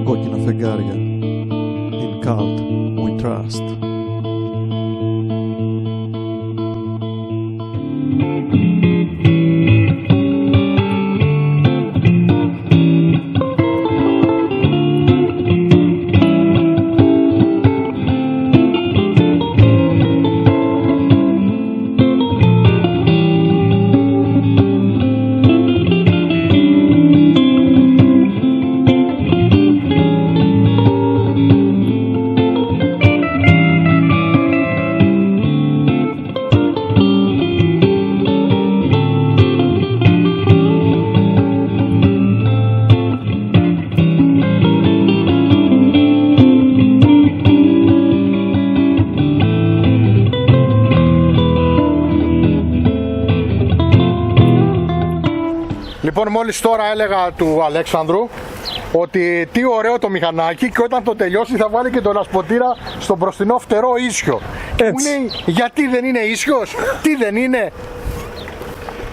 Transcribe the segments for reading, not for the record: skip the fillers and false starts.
κόκκινα φεγγάρια. In cult we trust. Λοιπόν, μόλις τώρα έλεγα του Αλέξανδρου ότι τι ωραίο το μηχανάκι και όταν το τελειώσει θα βάλει και τον ασποτήρα στον μπροστινό φτερό ίσιο. Μου λέει, γιατί δεν είναι ίσιος, τι δεν είναι,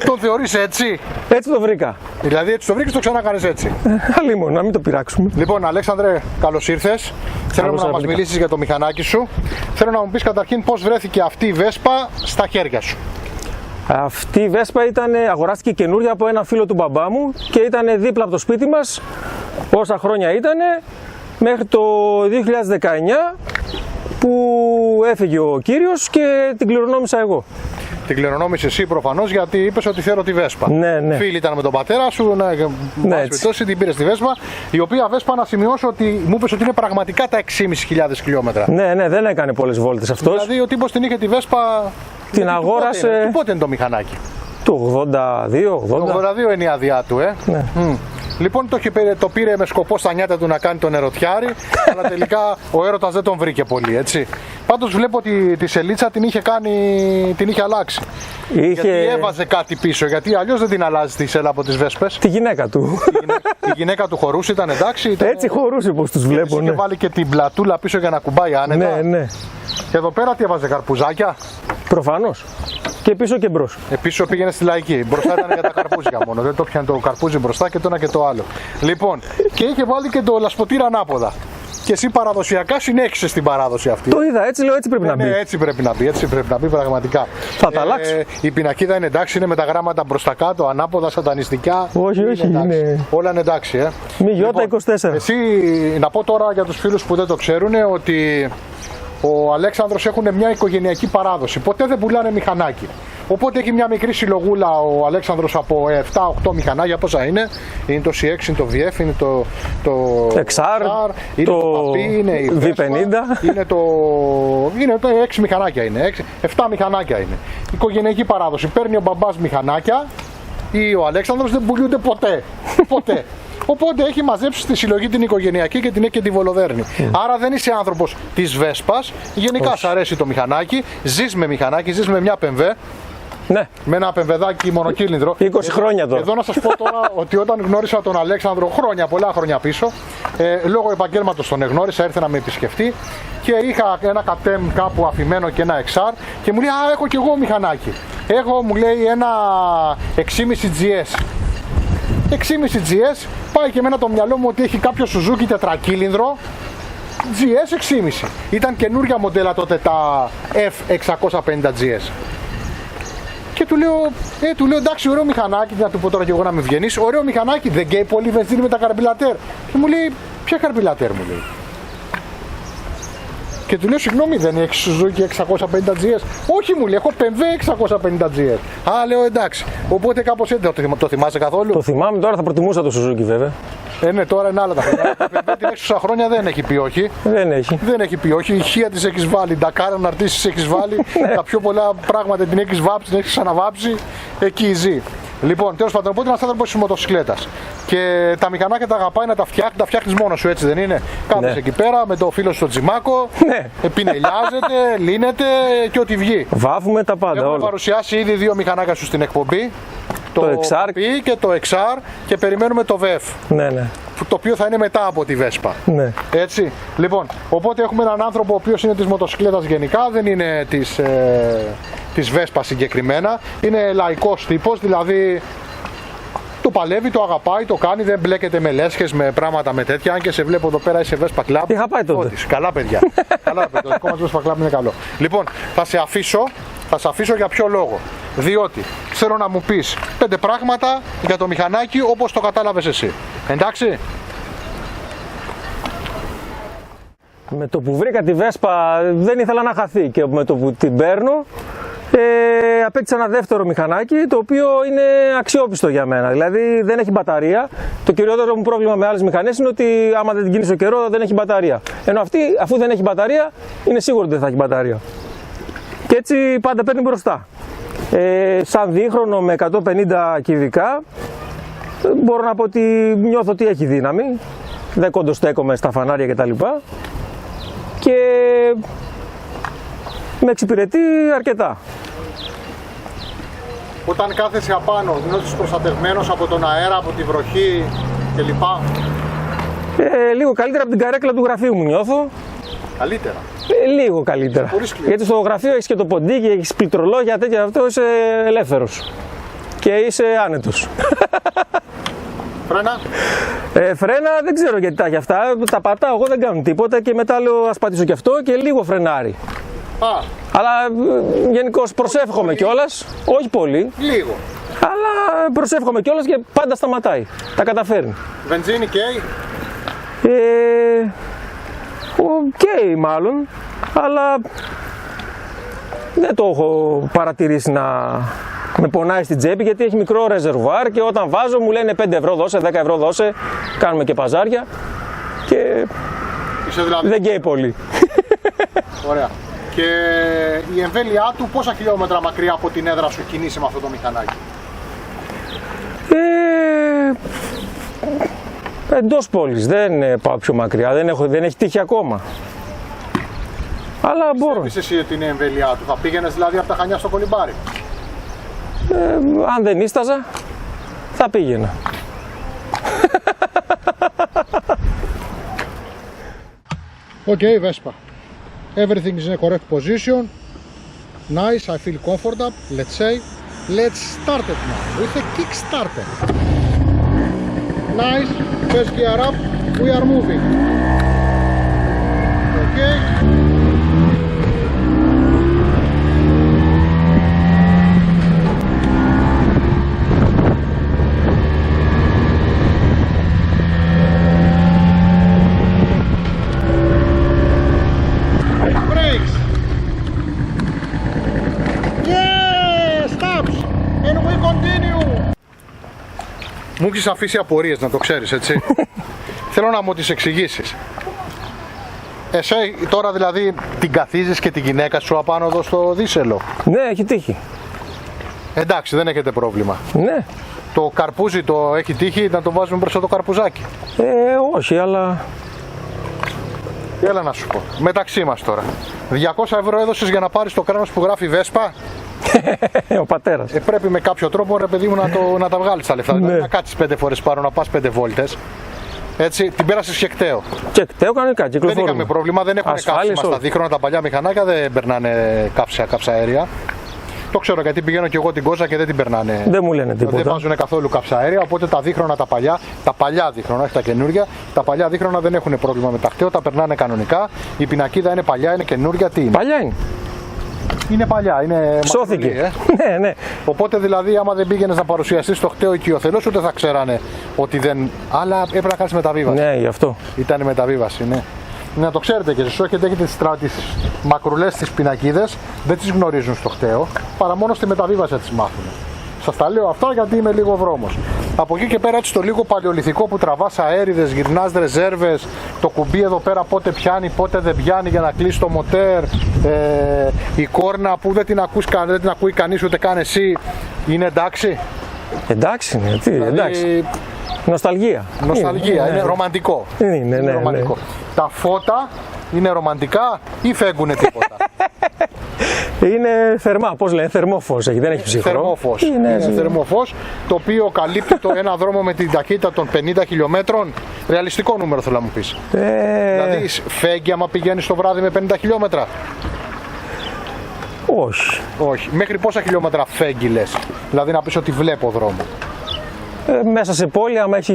τον θεωρείς έτσι? Έτσι το βρήκα. Δηλαδή έτσι το βρήκες, το ξανακάνεις έτσι. Αλλήμον, να μην το πειράξουμε. Λοιπόν, Αλέξανδρε, καλώς ήρθες. Θέλω να μας μιλήσεις για το μηχανάκι σου. Θέλω να μου πεις καταρχήν πώς βρέθηκε αυτή η Βέσπα στα χέρια σου. Αυτή η Βέσπα αγοράστηκε καινούρια από ένα φίλο του μπαμπά μου και ήταν δίπλα από το σπίτι μας όσα χρόνια ήταν μέχρι το 2019 που έφυγε ο κύριος και την κληρονόμησα εγώ. Την κληρονόμησε εσύ προφανώς γιατί είπες ότι θέλω τη Βέσπα. Ναι. Φίλοι ήταν με τον πατέρα σου, περιπτώσει την πήρες τη Βέσπα, η οποία Βέσπα να σημειώσω ότι μου είπες ότι είναι πραγματικά τα 6.500 χιλιόμετρα. Ναι, δεν έκανε πολλές βόλτες αυτός. Δηλαδή ο τύπος την είχε τη Βέσπα. Την αγόρασε. Του πότε είναι το μηχανάκι? Του 82. Το 82 είναι η άδειά του, Ναι. Λοιπόν, το πήρε με σκοπό στα νιάτα του να κάνει τον ερωτιάρη, αλλά τελικά ο έρωτας δεν τον βρήκε πολύ, έτσι. Πάντως βλέπω ότι τη σελίτσα την είχε αλλάξει. Γιατί έβαζε κάτι πίσω, γιατί αλλιώς δεν την αλλάζει τη σέλα από τις Βέσπες. Τη γυναίκα του. Η γυναίκα του χωρούσε, ήταν εντάξει. Έτσι χωρούσε πως τους βλέπω. Και βάλει και την πλατούλα πίσω για να κουμπάει άνετα. Ναι. Και εδώ πέρα τι έβαζε, καρπουζάκια? Προφανώς. Και πίσω και μπρος. Πίσω πήγαινε στη λαϊκή. Μπροστά ήταν για τα καρπούζια μόνο. Δεν το πιάνε το καρπούζι μπροστά και το ένα και το άλλο. Λοιπόν, και είχε βάλει και το λασποτήρα ανάποδα. Και εσύ παραδοσιακά συνέχισες την παράδοση αυτή. Το είδα, έτσι λέω, έτσι πρέπει να μπει. Ναι, έτσι πρέπει να μπει πραγματικά. Θα τα αλλάξω. Η πινακίδα είναι εντάξει, είναι με τα γράμματα μπροστά κάτω, ανάποδα, σατανιστικά. Όχι, είναι... Όλα είναι εντάξει, Μη γιώτα 24. Εσύ, να πω τώρα για τους φίλους που δεν το ξέρουν ότι ο Αλέξανδρος έχουν μια οικογενειακή παράδοση. Ποτέ δεν πουλάνε μηχανάκι. Οπότε έχει μια μικρή συλλογούλα ο Αλέξανδρος από 7-8 μηχανάκια. Πόσα είναι? Είναι το CX, είναι το VF, είναι το XR, είναι το Papi, είναι η V50. Είναι το 6 μηχανάκια είναι. 7 μηχανάκια είναι. Οικογενειακή παράδοση. Παίρνει ο μπαμπάς μηχανάκια ή ο Αλέξανδρος, δεν πουλούνται ποτέ. Ποτέ. Οπότε έχει μαζέψει στη συλλογή την οικογενειακή και την έχει και τη βολοδέρνη. Άρα δεν είσαι άνθρωπος της Βέσπας. Γενικά σ' αρέσει το μηχανάκι. Ζεις με μηχανάκι, ζεις με μια BMW. Ναι. Με ένα πεμβεδάκι μονοκύλινδρο. 20 χρόνια τώρα. Εδώ να σας πω τώρα ότι όταν γνώρισα τον Αλέξανδρο πολλά χρόνια πίσω, λόγω επαγγέλματος τον εγνώρισα, ήρθε να με επισκεφτεί και είχα ένα κατέμ κάπου αφημένο και ένα XR και μου λέει «Α, έχω κι εγώ μηχανάκι». Έχω, μου λέει, ένα 6,5 GS. 6,5 GS, πάει και εμένα το μυαλό μου ότι έχει κάποιο Suzuki τετρακύλινδρο GS 6,5. Ήταν καινούρια μοντέλα τότε τα F650 GS. Και του λέω εντάξει, ωραίο μηχανάκι, να του πω τώρα και εγώ να με βγαίνεις, ωραίο μηχανάκι, δεν καίει πολύ βενζίνη με τα καρμπιλατέρ. Και μου λέει, ποια καρμπιλατέρ, μου λέει. Και του λέω, συγγνώμη, δεν έχει Suzuki 650 GS? Όχι, μου λέει, έχω BMW 650 GS. Α, λέω, εντάξει. Οπότε κάπως έτσι, το θυμάσαι καθόλου? Το θυμάμαι, τώρα θα προτιμούσα το Suzuki βέβαια. Ναι, τώρα είναι άλλα τα χρόνια. Βέβαια την έχεις τόσα χρόνια, δεν έχει πει όχι. Δεν έχει πει όχι. Η ηχεία της έχεις βάλει, τα κάρα να αρτήσεις έχεις βάλει. Τα πιο πολλά πράγματα την έχεις βάψει, την έχεις ξαναβάψει. Εκεί ζει. Λοιπόν, τέλος πάντων, οπότε ένας άνθρωπος της μοτοσυκλέτας. Και τα μηχανάκια τα αγαπάει να τα φτιάχνεις μόνος σου, έτσι δεν είναι? Κάθεσαι εκεί πέρα με το φίλο σου στο τσιμάκο, πινελιάζεται, λύνεται και ό,τι βγει. Βάφουμε τα πάντα. Έχουμε παρουσιάσει ήδη 2 μηχανάκια σου στην εκπομπή. Το XR και το XR και περιμένουμε το VF. Ναι. Το οποίο θα είναι μετά από τη Βέσπα. Ναι. Έτσι. Λοιπόν, οπότε έχουμε έναν άνθρωπο ο οποίος είναι της μοτοσυκλέτας γενικά, δεν είναι της Βέσπα συγκεκριμένα. Είναι λαϊκός τύπος, δηλαδή το παλεύει, το αγαπάει, το κάνει, δεν μπλέκεται με λέσχες, με πράγματα με τέτοια. Αν και σε βλέπω εδώ πέρα είσαι Vespa Club. Είχα πάει τότε. Καλά παιδιά. Καλά παιδιά. Το δικό μας Vespa Club είναι καλό. Λοιπόν, θα σε αφήσω για ποιο λόγο. Διότι θέλω να μου πεις 5 πράγματα για το μηχανάκι όπως το κατάλαβες εσύ. Εντάξει. Με το που βρήκα τη Βέσπα δεν ήθελα να χαθεί και με το που την παίρνω απέκτησα ένα δεύτερο μηχανάκι το οποίο είναι αξιόπιστο για μένα. Δηλαδή δεν έχει μπαταρία. Το κυριότερο μου πρόβλημα με άλλες μηχανές είναι ότι άμα δεν την κινήσω καιρό δεν έχει μπαταρία. Ενώ αυτή, αφού δεν έχει μπαταρία, είναι σίγουρο ότι δεν θα έχει μπαταρία. Και έτσι πάντα παίρνει μπροστά. Σαν δίχρονο με 150 κυβικά μπορώ να πω ότι νιώθω ότι έχει δύναμη. Δεν κοντοστέκομαι στα φανάρια κτλ. Και με εξυπηρετεί αρκετά. Όταν κάθεσαι απάνω, νιώθεις προστατευμένος από τον αέρα, από τη βροχή κλπ. Λίγο καλύτερα από την καρέκλα του γραφείου μου νιώθω. Καλύτερα. Λίγο καλύτερα. Γιατί στο γραφείο έχεις και το ποντίκι, έχεις πληκτρολόγια, τέτοια, αυτό είσαι ελεύθερος. Και είσαι άνετος. Φρένα. Φρένα δεν ξέρω γιατί τα έχει αυτά. Τα πατάω, εγώ δεν κάνω τίποτα και μετά λέω ας πατήσω και αυτό και λίγο φρενάρει. Αλλά γενικώς προσεύχομαι κιόλας. Όχι πολύ. Λίγο. Αλλά προσεύχομαι κιόλας και πάντα σταματάει. Τα καταφέρνει. Βενζίνη καίει. Καίει μάλλον. Αλλά δεν το έχω παρατηρήσει να με πονάει στην τσέπη γιατί έχει μικρό ρεζερβουάρ και όταν βάζω μου λένε 5 ευρώ δώσε, 10 ευρώ δώσε, κάνουμε και παζάρια και δηλαδή... δεν καίει πολύ. Ωραία. Και η εμβέλειά του πόσα χιλιόμετρα μακριά από την έδρα σου κινείσαι με αυτό το μηχανάκι? Εντός πόλης, δεν πάω πιο μακριά, δεν έχει τύχει ακόμα. Αλλά μπορώ. Πιστεύεις εσύ ότι είναι η εμβέλειά του, θα πήγαινες δηλαδή από τα Χανιά στο Κολυμπάρι? Αν δεν ίσταζα, θα πήγαινα. Okay, Vespa. Everything is in a correct position. Nice, I feel comfortable. Let's say, let's start it now with a kickstarter. Nice, first gear up, we are moving. Okay. Μου έχεις αφήσει απορίες, να το ξέρεις, έτσι. Θέλω να μου τις εξηγήσεις. Εσύ τώρα δηλαδή την καθίζεις και τη γυναίκα σου απάνω εδώ στο δίσελο? Ναι, έχει τύχει. Εντάξει, δεν έχετε πρόβλημα. Ναι. Το καρπούζι το έχει τύχει να το βάζουμε μπροστά το καρπουζάκι? Όχι, αλλά... Έλα να σου πω, μεταξύ μας τώρα. 200 ευρώ έδωσες για να πάρεις το κράνος που γράφει Vespa? Ο πατέρας. Πρέπει με κάποιο τρόπο, ρε παιδί μου, να τα βγάλεις τα λεφτά. Ναι. Να κάτσεις 5 φορές πάνω, να πας 5 βόλτες. Έτσι, την πέρασες και κταίο. Και κταίο κανονικά, κυκλοφορούμε. Δεν είχαμε πρόβλημα, δεν έχουν καύσιμα στα δίχρονα, τα παλιά μηχανάκια δεν περνάνε καυσαέρια. Το ξέρω γιατί πηγαίνω και εγώ την Κόζα και δεν την περνάνε. Δεν μου λένε τίποτα. Δεν βάζουν καθόλου καυσαέρια, οπότε τα δίχρονα τα παλιά δίχρονα, όχι τα καινούργια, τα παλιά δίχρονα δεν έχουν πρόβλημα με τα κταίο, τα περνάνε κανονικά. Η πινακίδα είναι παλιά, είναι καινούργια, τι είναι? Παλιά είναι. Είναι παλιά, είναι σώθηκε. Ναι, ναι. Οπότε δηλαδή, άμα δεν πήγαινες να παρουσιαστείς στο κταίο οικειοθελώς, ούτε θα ξέρανε ότι δεν. Αλλά έπρεπε να κάνεις μεταβίβαση. Ναι, γι' αυτό. Ήταν μεταβίβαση, ναι. Να το ξέρετε και εσείς, έχετε τις μακρουλές τις πινακίδες, δεν τις γνωρίζουν στο κταίο, παρά μόνο στη μεταβίβαση θα τις μάθουν. Σας τα λέω αυτά γιατί είμαι λίγο βρώμος. Από εκεί και πέρα, έτσι το λίγο παλαιολιθικό που τραβάς αέριδες, γυρνάς ρεζέρβες, το κουμπί εδώ πέρα πότε πιάνει, πότε δεν πιάνει για να κλείσει το μοτέρ, η κόρνα που δεν την ακούει κανείς ούτε καν εσύ, είναι εντάξει? Εντάξει, ναι, τι, δηλαδή, εντάξει. Νοσταλγία. Νοσταλγία, είναι ρομαντικό. Είναι ρομαντικό. Ναι. Τα φώτα είναι ρομαντικά ή φέγγουνε τίποτα? Είναι θερμά, πώς λένε, θερμόφως έχει, δεν έχει ψυχρό. Θερμόφως. Είναι θερμόφως, το οποίο καλύπτει ένα δρόμο με την ταχύτητα των 50 χιλιόμετρων. Ρεαλιστικό νούμερο θέλω να μου πεις. Δηλαδή φέγγει άμα πηγαίνεις το βράδυ με 50 χιλιόμετρα? Όχι. Όχι. Μέχρι πόσα χιλιόμετρα φέγγει λες? Δηλαδή να πεις ότι βλέπω δρόμο? Μέσα σε πόλη, άμα έχει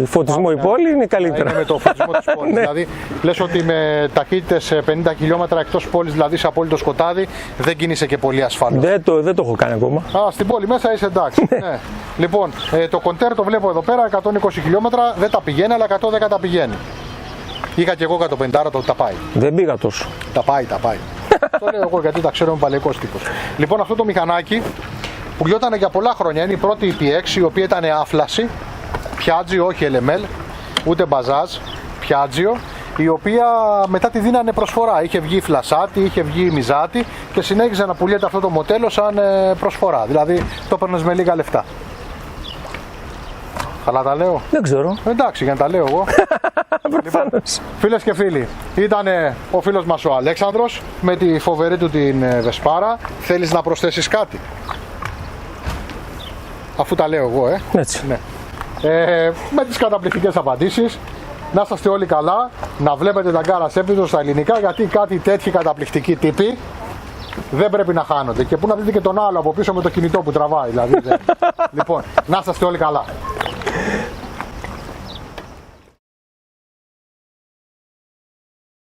φωτισμό η πόλη, είναι καλύτερα. Είναι με το φωτισμό της πόλης. Δηλαδή, λες ότι με ταχύτητες 50 χιλιόμετρα εκτός πόλης, δηλαδή σε απόλυτο σκοτάδι, δεν κίνησε και πολύ ασφαλώς. Δεν το έχω κάνει ακόμα. Στην πόλη μέσα είσαι εντάξει. Ναι. Λοιπόν, το κοντέρ το βλέπω εδώ πέρα, 120 χιλιόμετρα, δεν τα πηγαίνει, αλλά 110 τα πηγαίνει. Είχα και εγώ 150, το τα πάει. Δεν πήγα τόσο. Τα πάει. Το λέω εγώ γιατί τα ξέρω, είμαι παλαικός τύπος. Λοιπόν, αυτό το μηχανάκι που γιότανε για πολλά χρόνια, είναι η πρώτη PX, η οποία ήταν άφλαση, Piaggio, όχι LML, ούτε Bajaj, Piaggio, η οποία μετά τη δίνανε προσφορά. Είχε βγει φλασάτη, είχε βγει μιζάτη και συνέχιζε να πουλιέται αυτό το μοντέλο σαν προσφορά. Δηλαδή το παίρνεις με λίγα λεφτά. Καλά τα λέω. Δεν ξέρω. Εντάξει, για να τα λέω εγώ. Λοιπόν, φίλες και φίλοι, ήταν ο φίλος μας ο Αλέξανδρος με τη φοβερή του την Βεσπάρα. Θέλεις να προσθέσεις κάτι? Αφού τα λέω εγώ, Έτσι. Ναι. Με τις καταπληκτικές απαντήσεις. Να είστε όλοι καλά, να βλέπετε τα Γκάρας Episodes στα ελληνικά, γιατί κάτι τέτοιοι καταπληκτικοί τύποι δεν πρέπει να χάνονται. Και πού να δείτε και τον άλλο από πίσω με το κινητό που τραβάει. Δηλαδή, λοιπόν, να είστε όλοι καλά.